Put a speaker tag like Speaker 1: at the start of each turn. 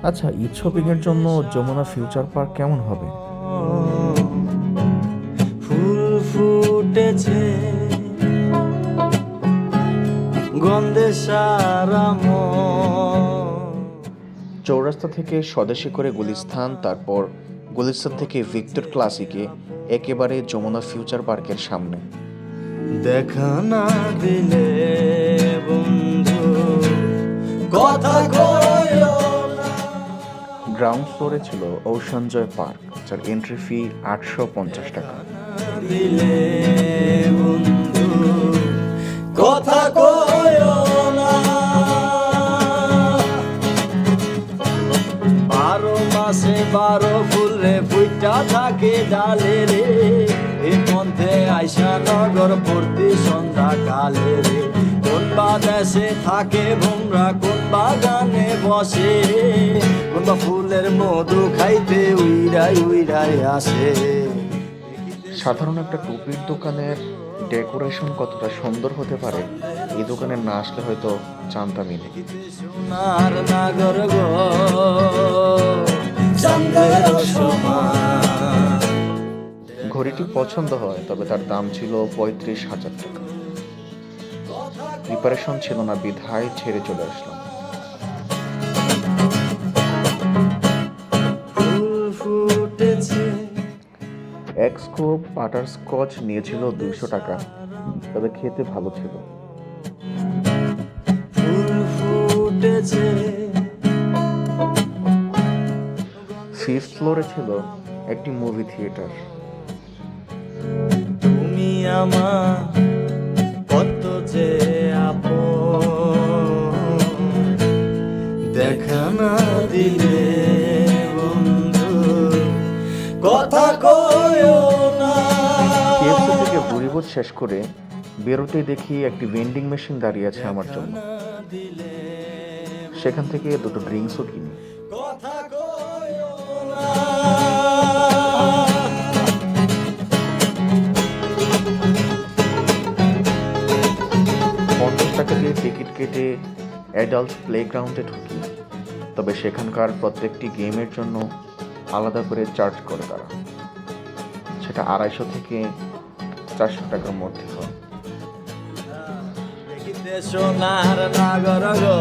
Speaker 1: আচ্ছা, ঈদ শপিং এর জন্য যমুনা ফিউচার পার্ক কেমন হবে?
Speaker 2: ফুল ফুটেছে গন্ধে সারা
Speaker 1: চৌরাস্তা থেকে স্বদেশী করে গুলিস্তান, তারপর গুলিস্তান থেকে ভিক্টর ক্লাসিকে, একেবারে যমুনা ফিউচার পার্কের সামনে।
Speaker 2: দেখা না দিলে বন্ধু কথা কইও না।
Speaker 1: গ্রাউন্ড ফ্লোরে ছিল ওশান জয় পার্ক, যার এন্ট্রি ফি 850 টাকা।
Speaker 2: দিলে বন্ধু কথা কইও না। 12 মাসে 12 ফুল রে ফুইটা থাকে ডালে রে, এ মধ্যে আইসা নগর পড়তি সন্ধ্যা কালে রে। কোন বাদেশে থাকে ভোমরা, কোন বাগানে বসে, কোন ফুলের মধু খাইতে উইরাই উইরাই আসে।
Speaker 1: সাধারণ একটা টুপির দোকানের ডেকোরেশন কতটা সুন্দর হতে পারে, এই দোকানে না আসলে হয়তো জানতামই না।
Speaker 2: সোনার নাগর গো চাঁদের সমান।
Speaker 1: ঘড়িটি পছন্দ হয়, তবে তার দাম ছিল 35,000 টাকা। প্রিপারেশন ছিল না বিধায় ছেড়ে চলে আসলাম।
Speaker 2: ফুল ফুটেছে
Speaker 1: এক স্কুপ বাটার স্কচ নিয়েছিল 200 টাকা, তবে খেতে ভালো ছিল।
Speaker 2: ফুল ফুটেছে
Speaker 1: ফিফথ ফ্লোরে ছিল একটি মুভি থিয়েটার।
Speaker 2: তুমি আমার কত যে আপন, দেখা না দিলে বন্ধু কথা কইও না।
Speaker 1: কেএফসি থেকে বুড়িভোজ শেষ করে বেরোতে দেখি একটি ভেন্ডিং মেশিন দাঁড়িয়ে আছে আমার জন্য। সেখান থেকে দুটো ড্রিঙ্কসও কিনি।
Speaker 2: কথা কইও না।
Speaker 1: 50 টাকা দিয়ে টিকিট কেটে অ্যাডাল্ট প্লেগ্রাউন্ডে ঢুকি, তবে সেখানকার প্রত্যেকটি গেমের জন্য আলাদা করে চার্জ করে তারা। সেটা 250 থেকে 400 টাকার মধ্যে হয়।
Speaker 2: দেখিতে সোনার নাগর গো